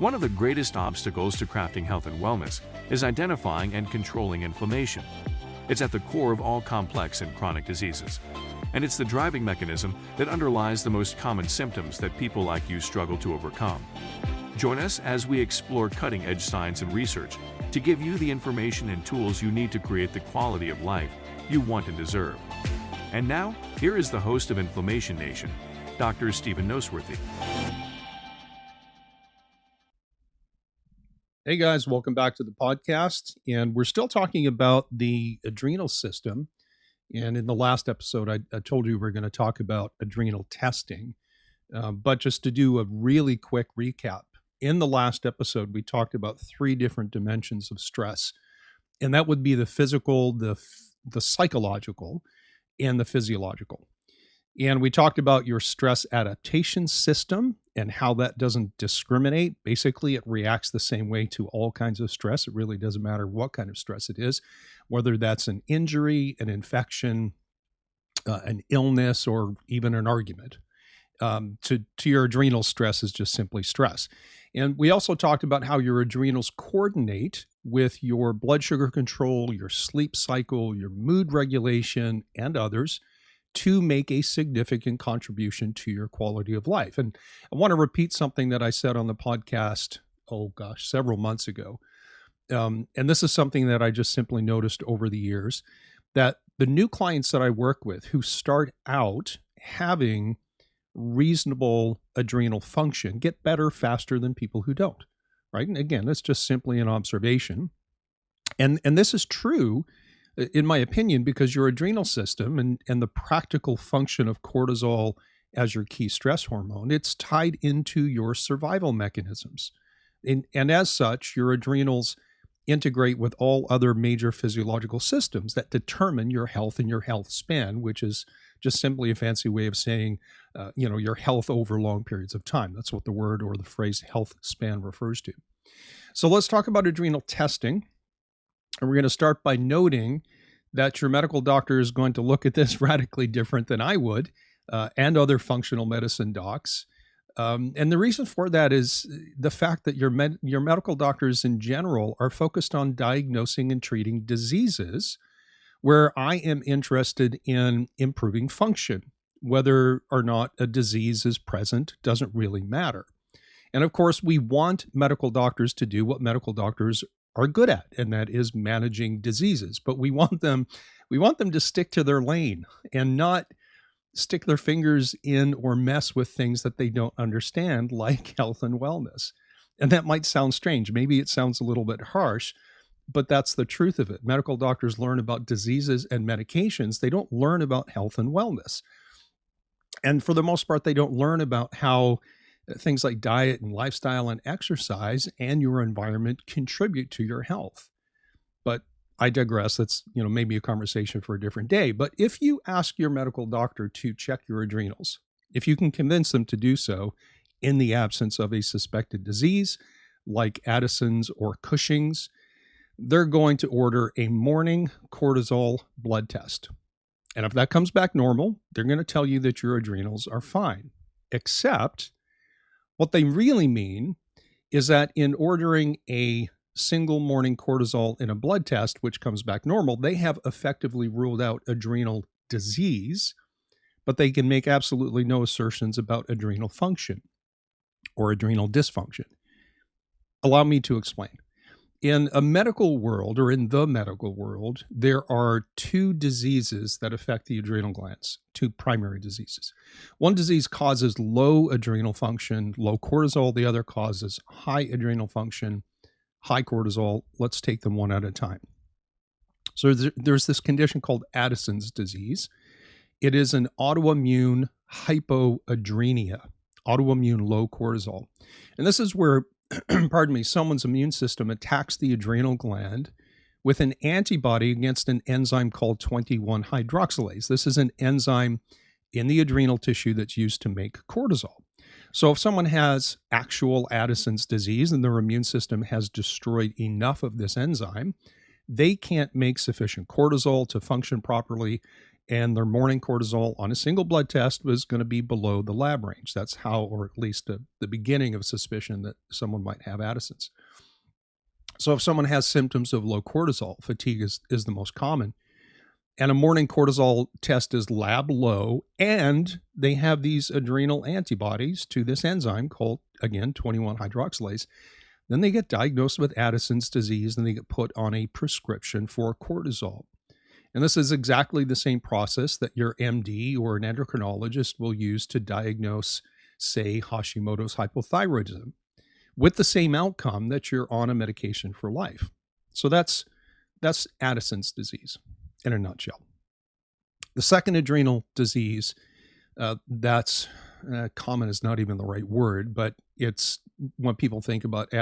One of the greatest obstacles to crafting health and wellness is identifying and controlling inflammation. It's at the core of all complex and chronic diseases, and it's the driving mechanism that underlies the most common symptoms that people like you struggle to overcome. Join us as we explore cutting-edge science and research to give you the information and tools you need to create the quality of life you want and deserve. And now, here is the host of Inflammation Nation, Dr. Stephen Noseworthy. Hey guys, welcome back to the podcast. And we're still talking about the adrenal system. And in the last episode, I told you we're going to talk about adrenal testing. But just to do a really quick recap, in the last episode, we talked about three different dimensions of stress. And that would be the physical, the psychological, and the physiological. And we talked about your stress adaptation system and how that doesn't discriminate. Basically, it reacts the same way to all kinds of stress. It really doesn't matter what kind of stress it is, whether that's an injury, an infection, an illness, or even an argument. To your adrenal stress is just simply stress. And we also talked about how your adrenals coordinate with your blood sugar control, your sleep cycle, your mood regulation, and others, to make a significant contribution to your quality of life. And I want to repeat something that I said on the podcast, several months ago. And this is something that I just simply noticed over the years, that the new clients that I work with who start out having reasonable adrenal function get better faster than people who don't, right? And again, it's just simply an observation. And this is true, in my opinion, because your adrenal system and the practical function of cortisol as your key stress hormone, it's tied into your survival mechanisms. And as such, your adrenals integrate with all other major physiological systems that determine your health and your health span, which is just simply a fancy way of saying, your health over long periods of time. That's what the word or the phrase health span refers to. So let's talk about adrenal testing. And we're going to start by noting that your medical doctor is going to look at this radically different than I would, and other functional medicine docs. And the reason for that is the fact that your medical doctors in general are focused on diagnosing and treating diseases, where I am interested in improving function. Whether or not a disease is present doesn't really matter. And of course, we want medical doctors to do what medical doctors are good at, and that is managing diseases. But we want them to stick to their lane and not stick their fingers in or mess with things that they don't understand, like health and wellness. And that might sound strange. Maybe it sounds a little bit harsh, but that's the truth of it. Medical doctors learn about diseases and medications. They don't learn about health and wellness. And for the most part, they don't learn about how things like diet and lifestyle and exercise and your environment contribute to your health. But I digress. That's, maybe a conversation for a different day. But if you ask your medical doctor to check your adrenals, if you can convince them to do so in the absence of a suspected disease like Addison's or Cushing's, they're going to order a morning cortisol blood test. And if that comes back normal, they're going to tell you that your adrenals are fine. Except what they really mean is that in ordering a single morning cortisol in a blood test, which comes back normal, they have effectively ruled out adrenal disease, but they can make absolutely no assertions about adrenal function or adrenal dysfunction. Allow me to explain. In a medical world, or in the medical world, there are two diseases that affect the adrenal glands, two primary diseases. One disease causes low adrenal function, low cortisol. The other causes high adrenal function, high cortisol. Let's take them one at a time. So there's this condition called Addison's disease. It is an autoimmune hypoadrenia, autoimmune low cortisol. And this is where someone's immune system attacks the adrenal gland with an antibody against an enzyme called 21-hydroxylase. This is an enzyme in the adrenal tissue that's used to make cortisol. So if someone has actual Addison's disease and their immune system has destroyed enough of this enzyme, they can't make sufficient cortisol to function properly, and their morning cortisol on a single blood test was going to be below the lab range. That's how, or at least the beginning of suspicion that someone might have Addison's. So if someone has symptoms of low cortisol, fatigue is the most common, and a morning cortisol test is lab low, and they have these adrenal antibodies to this enzyme called, again, 21-hydroxylase, then they get diagnosed with Addison's disease and they get put on a prescription for cortisol. And this is exactly the same process that your MD or an endocrinologist will use to diagnose, say, Hashimoto's hypothyroidism, with the same outcome that you're on a medication for life. So that's Addison's disease in a nutshell. The second adrenal disease that's common is not even the right word, but it's when people think about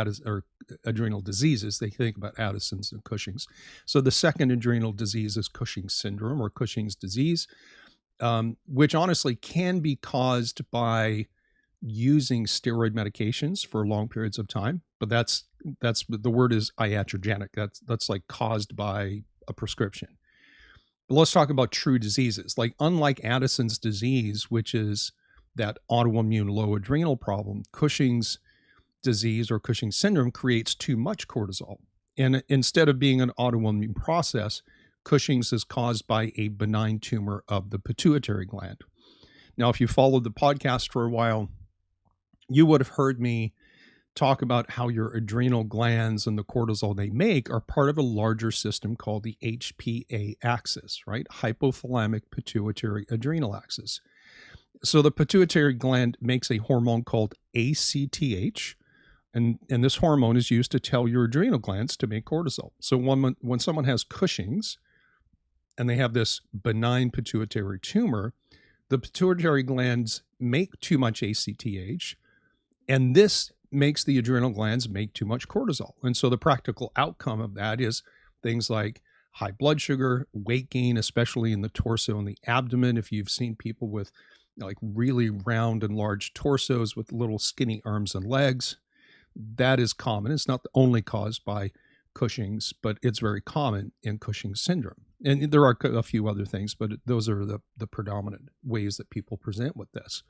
adrenal diseases, they think about Addison's and Cushing's. So the second adrenal disease is Cushing's syndrome or Cushing's disease, which honestly can be caused by using steroid medications for long periods of time. But that's the word is iatrogenic. That's like caused by a prescription. But let's talk about true diseases. Like unlike Addison's disease, which is that autoimmune low adrenal problem, Cushing's disease or Cushing's syndrome creates too much cortisol. And instead of being an autoimmune process, Cushing's is caused by a benign tumor of the pituitary gland. Now, if you followed the podcast for a while, you would have heard me talk about how your adrenal glands and the cortisol they make are part of a larger system called the HPA axis, right? Hypothalamic pituitary adrenal axis. So the pituitary gland makes a hormone called ACTH, and this hormone is used to tell your adrenal glands to make cortisol. So when someone has Cushing's and they have this benign pituitary tumor, the pituitary glands make too much ACTH, and this makes the adrenal glands make too much cortisol. And so the practical outcome of that is things like high blood sugar, weight gain, especially in the torso and the abdomen. If you've seen people with like really round and large torsos with little skinny arms and legs, that is common. It's not only caused by Cushing's, but it's very common in Cushing's syndrome. And there are a few other things, but those are the predominant ways that people present with this.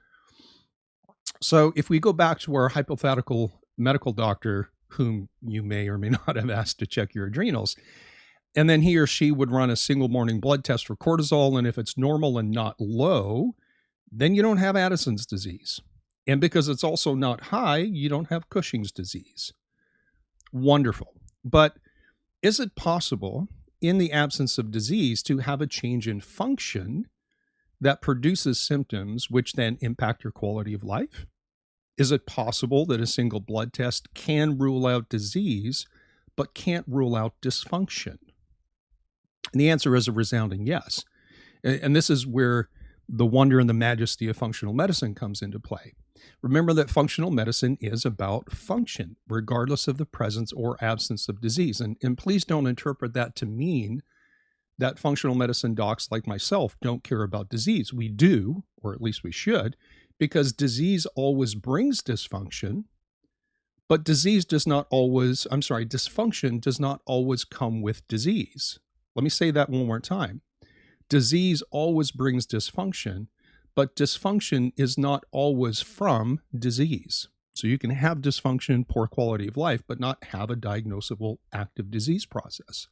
So if we go back to our hypothetical medical doctor, whom you may or may not have asked to check your adrenals, and then he or she would run a single morning blood test for cortisol, and if it's normal and not low, then you don't have Addison's disease. And because it's also not high, you don't have Cushing's disease. Wonderful. But is it possible in the absence of disease to have a change in function that produces symptoms which then impact your quality of life? Is it possible that a single blood test can rule out disease, but can't rule out dysfunction? And the answer is a resounding yes. And this is where the wonder and the majesty of functional medicine comes into play. Remember that functional medicine is about function, regardless of the presence or absence of disease. And please don't interpret that to mean that functional medicine docs like myself don't care about disease. We do, or at least we should, because disease always brings dysfunction, but dysfunction does not always come with disease. Let me say that one more time. Disease always brings dysfunction, but dysfunction is not always from disease. So you can have dysfunction, poor quality of life, but not have a diagnosable active disease process.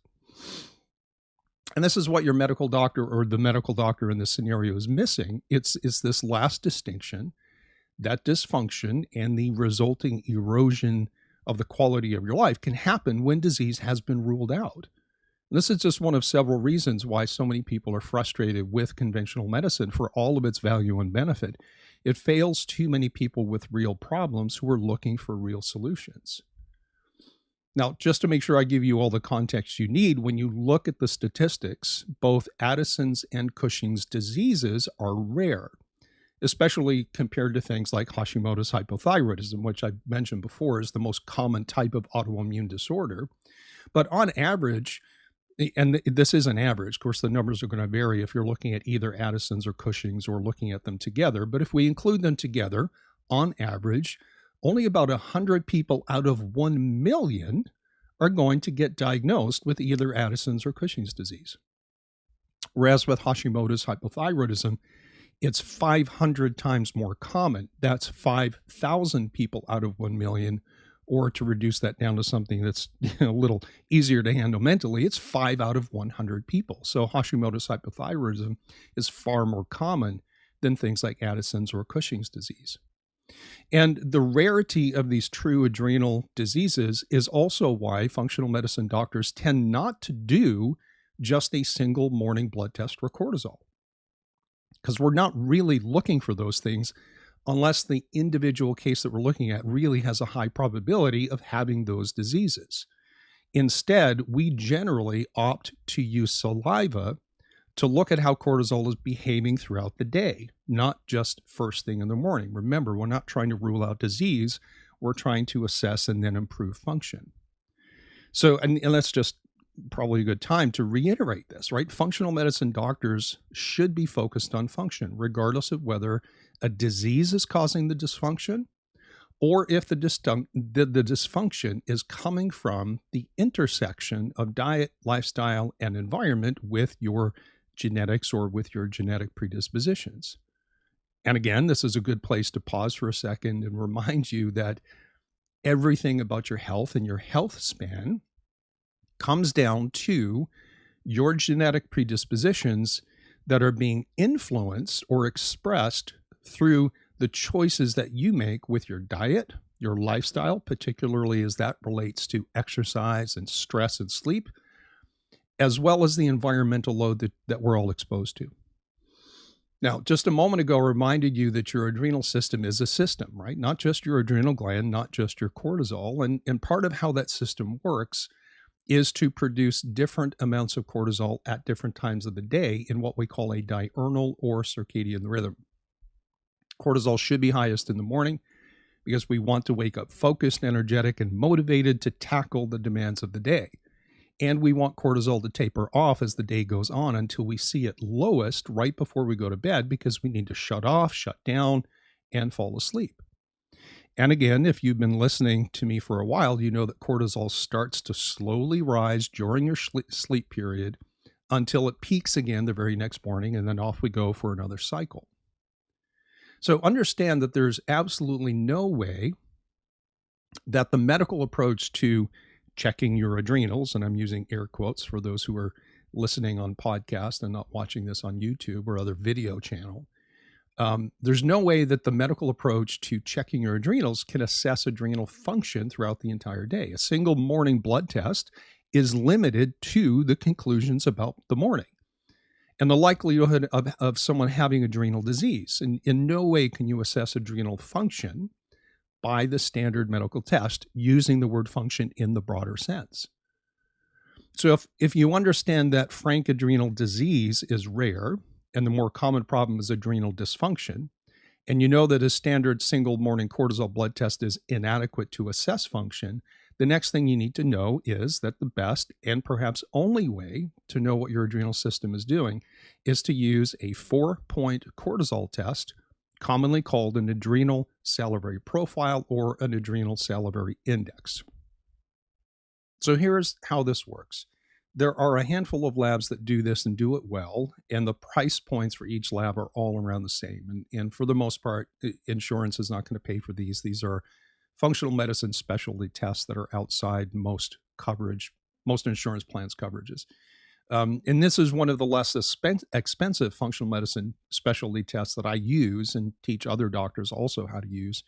And this is what your medical doctor or the medical doctor in this scenario is missing. It's this last distinction, that dysfunction and the resulting erosion of the quality of your life can happen when disease has been ruled out. And this is just one of several reasons why so many people are frustrated with conventional medicine for all of its value and benefit. It fails too many people with real problems who are looking for real solutions. Now, just to make sure I give you all the context you need, when you look at the statistics, both Addison's and Cushing's diseases are rare, especially compared to things like Hashimoto's hypothyroidism, which I mentioned before is the most common type of autoimmune disorder. But on average, and this is an average, of course, the numbers are going to vary if you're looking at either Addison's or Cushing's or looking at them together. But if we include them together, on average, only about 100 people out of 1 million are going to get diagnosed with either Addison's or Cushing's disease. Whereas with Hashimoto's hypothyroidism, it's 500 times more common. That's 5,000 people out of 1 million. Or to reduce that down to something that's a little easier to handle mentally, it's 5 out of 100 people. So Hashimoto's hypothyroidism is far more common than things like Addison's or Cushing's disease. And the rarity of these true adrenal diseases is also why functional medicine doctors tend not to do just a single morning blood test for cortisol, because we're not really looking for those things unless the individual case that we're looking at really has a high probability of having those diseases. Instead, we generally opt to use saliva to look at how cortisol is behaving throughout the day, not just first thing in the morning. Remember, we're not trying to rule out disease. We're trying to assess and then improve function. So, and that's just probably a good time to reiterate this, right? Functional medicine doctors should be focused on function, regardless of whether a disease is causing the dysfunction or if the dysfunction is coming from the intersection of diet, lifestyle, and environment with your genetics or with your genetic predispositions. And again, this is a good place to pause for a second and remind you that everything about your health and your health span comes down to your genetic predispositions that are being influenced or expressed through the choices that you make with your diet, your lifestyle, particularly as that relates to exercise and stress and sleep, as well as the environmental load that we're all exposed to. Now, just a moment ago, I reminded you that your adrenal system is a system, right? Not just your adrenal gland, not just your cortisol. And part of how that system works is to produce different amounts of cortisol at different times of the day in what we call a diurnal or circadian rhythm. Cortisol should be highest in the morning because we want to wake up focused, energetic, and motivated to tackle the demands of the day. And we want cortisol to taper off as the day goes on until we see it lowest right before we go to bed, because we need to shut off, shut down, and fall asleep. And again, if you've been listening to me for a while, you know that cortisol starts to slowly rise during your sleep period until it peaks again the very next morning, and then off we go for another cycle. So understand that there's absolutely no way that the medical approach to checking your adrenals, and I'm using air quotes for those who are listening on podcast and not watching this on YouTube or other video channel, there's no way that the medical approach to checking your adrenals can assess adrenal function throughout the entire day. A single morning blood test is limited to the conclusions about the morning and the likelihood of someone having adrenal disease. And in no way can you assess adrenal function by the standard medical test using the word function in the broader sense. So if you understand that frank adrenal disease is rare, and the more common problem is adrenal dysfunction, and you know that a standard single morning cortisol blood test is inadequate to assess function, the next thing you need to know is that the best and perhaps only way to know what your adrenal system is doing is to use a 4-point cortisol test, commonly called an adrenal salivary profile or an adrenal salivary index. So here's how this works. There are a handful of labs that do this and do it well, and the price points for each lab are all around the same. And for the most part, insurance is not going to pay for these. These are functional medicine specialty tests that are outside most coverage, most insurance plans coverages. And this is one of the less expensive functional medicine specialty tests that I use and teach other doctors also how to use.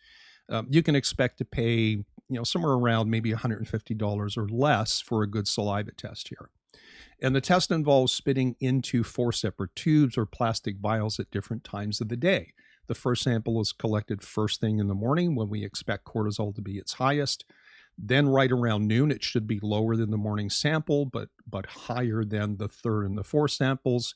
You can expect to pay, somewhere around maybe $150 or less for a good saliva test here. And the test involves spitting into 4 separate tubes or plastic vials at different times of the day. The first sample is collected first thing in the morning when we expect cortisol to be its highest. Then right around noon, it should be lower than the morning sample, but higher than the third and the fourth samples,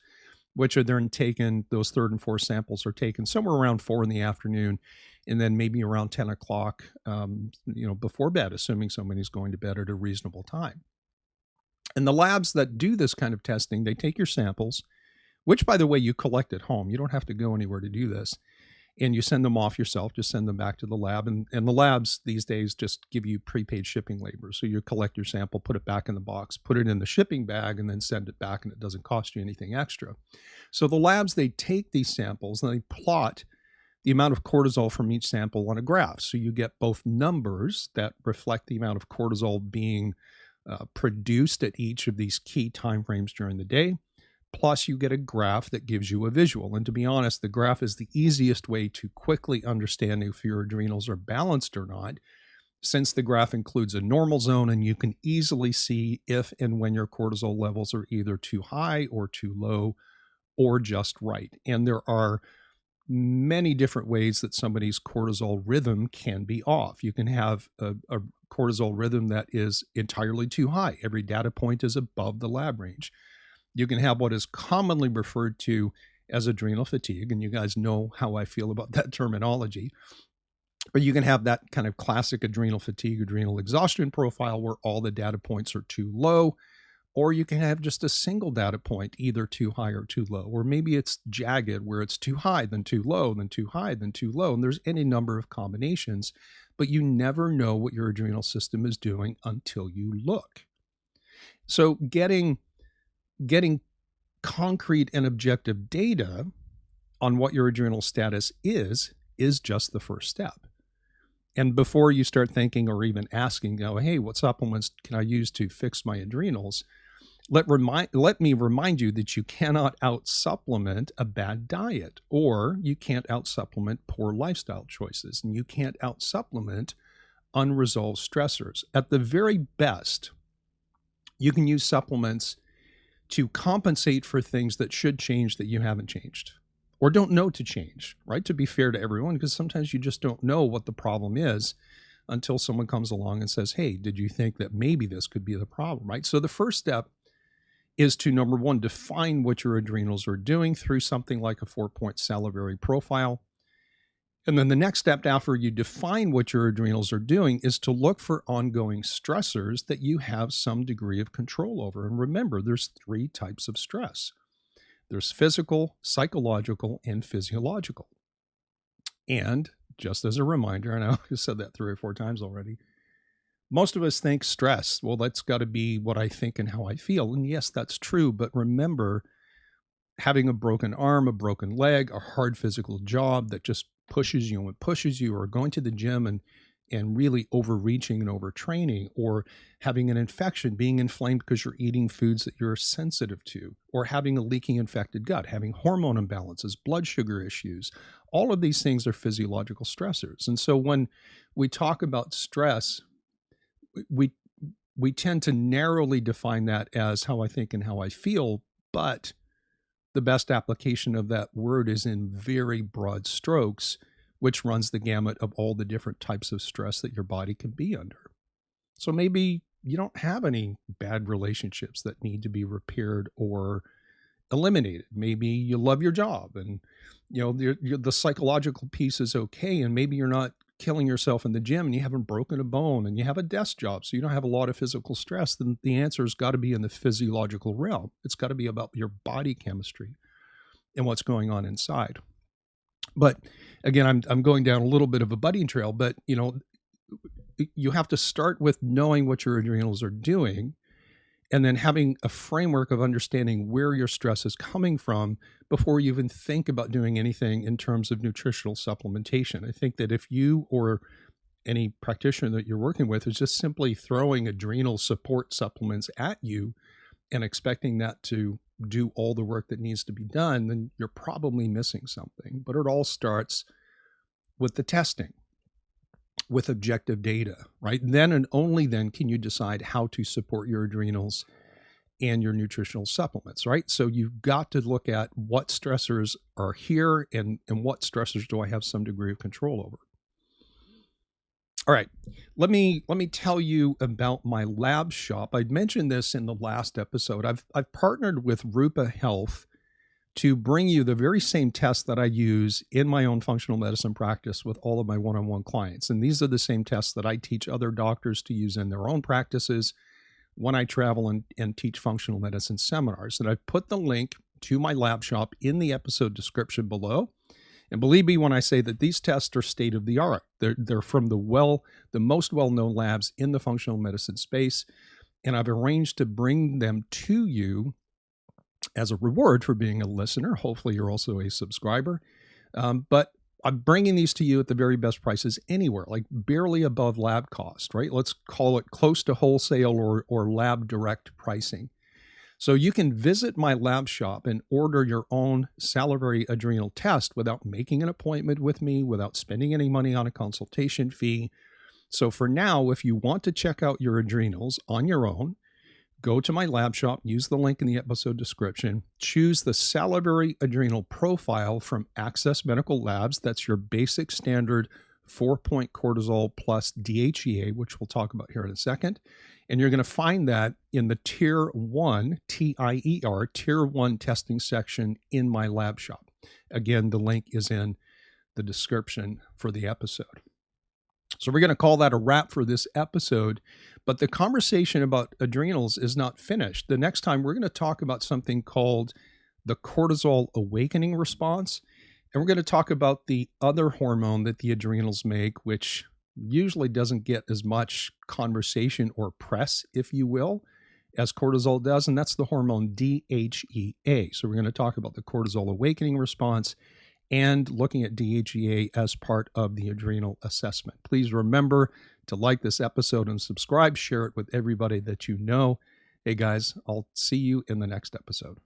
which are then taken, those third and fourth samples are taken somewhere around 4 in the afternoon, and then maybe around 10 o'clock, before bed, assuming somebody's going to bed at a reasonable time. And the labs that do this kind of testing, they take your samples, which, by the way, you collect at home. You don't have to go anywhere to do this. and you send them off yourself, just send them back to the lab. And the labs these days just give you prepaid shipping labor. So you collect your sample, put it back in the box, put it in the shipping bag, and then send it back, and it doesn't cost you anything extra. So the labs, they take these samples and they plot the amount of cortisol from each sample on a graph. So you get both numbers that reflect the amount of cortisol being produced at each of these key timeframes during the day. Plus, you get a graph that gives you a visual. And to be honest, the graph is the easiest way to quickly understand if your adrenals are balanced or not, since the graph includes a normal zone and you can easily see if and when your cortisol levels are either too high or too low or just right. And there are many different ways that somebody's cortisol rhythm can be off. You can have a cortisol rhythm that is entirely too high. Every data point is above the lab range. You can have what is commonly referred to as adrenal fatigue, and you guys know how I feel about that terminology. Or you can have that kind of classic adrenal fatigue, adrenal exhaustion profile where all the data points are too low. Or you can have just a single data point, either too high or too low. Or maybe it's jagged, where it's too high, then too low, then too high, then too low. And there's any number of combinations, but you never know what your adrenal system is doing until you look. So getting concrete and objective data on what your adrenal status is just the first step. And before you start thinking or even asking, hey, what supplements can I use to fix my adrenals? Let me remind you that you cannot out-supplement a bad diet, or you can't out-supplement poor lifestyle choices, and you can't out-supplement unresolved stressors. At the very best, you can use supplements to compensate for things that should change that you haven't changed or don't know to change, right? To be fair to everyone, because sometimes you just don't know what the problem is until someone comes along and says, hey, did you think that maybe this could be the problem, right? So the first step is to, number one, define what your adrenals are doing through something like a 4-point salivary profile. And then the next step after you define what your adrenals are doing is to look for ongoing stressors that you have some degree of control over. And remember, there's 3 types of stress. There's physical, psychological, and physiological. And just as a reminder, and I've said that 3 or 4 times already, most of us think stress, well, that's got to be what I think and how I feel. And yes, that's true. But remember, having a broken arm, a broken leg, a hard physical job that just pushes you and pushes you, or going to the gym and really overreaching and overtraining, or having an infection, being inflamed because you're eating foods that you're sensitive to, or having a leaking infected gut, having hormone imbalances, blood sugar issues. All of these things are physiological stressors. And so when we talk about stress, we tend to narrowly define that as how I think and how I feel, but the best application of that word is in very broad strokes, which runs the gamut of all the different types of stress that your body can be under. So maybe you don't have any bad relationships that need to be repaired or eliminated. Maybe you love your job, and the psychological piece is okay, and maybe you're not killing yourself in the gym and you haven't broken a bone, and you have a desk job, so you don't have a lot of physical stress. Then the answer has got to be in the physiological realm. It's got to be about your body chemistry and what's going on inside. But again, I'm going down a little bit of a budding trail, but you have to start with knowing what your adrenals are doing, and then having a framework of understanding where your stress is coming from before you even think about doing anything in terms of nutritional supplementation. I think that if you or any practitioner that you're working with is just simply throwing adrenal support supplements at you and expecting that to do all the work that needs to be done, then you're probably missing something. But it all starts with the testing, with objective data, right? Then and only then can you decide how to support your adrenals and your nutritional supplements, right? So you've got to look at what stressors are here and what stressors do I have some degree of control over. All right, let me tell you about my lab shop. I'd mentioned this in the last episode. I've partnered with Rupa Health to bring you the very same tests that I use in my own functional medicine practice with all of my one-on-one clients. And these are the same tests that I teach other doctors to use in their own practices when I travel and teach functional medicine seminars. And I've put the link to my lab shop in the episode description below. And believe me when I say that these tests are state of the art. They're from the most well-known labs in the functional medicine space, and I've arranged to bring them to you as a reward for being a listener. Hopefully you're also a subscriber. But I'm bringing these to you at the very best prices anywhere, like barely above lab cost, right? Let's call it close to wholesale or lab direct pricing. So you can visit my lab shop and order your own salivary adrenal test without making an appointment with me, without spending any money on a consultation fee. So for now, if you want to check out your adrenals on your own, go to my lab shop, use the link in the episode description, choose the salivary adrenal profile from Access Medical Labs. That's your basic standard 4-point cortisol plus DHEA, which we'll talk about here in a second. And you're going to find that in the Tier 1, TIER, Tier 1 testing section in my lab shop. Again, the link is in the description for the episode. So we're going to call that a wrap for this episode, but the conversation about adrenals is not finished. The next time we're going to talk about something called the cortisol awakening response, and we're going to talk about the other hormone that the adrenals make, which usually doesn't get as much conversation or press, if you will, as cortisol does, and that's the hormone DHEA. So we're going to talk about the cortisol awakening response and looking at DHEA as part of the adrenal assessment. Please remember to like this episode and subscribe, share it with everybody that you know. Hey guys, I'll see you in the next episode.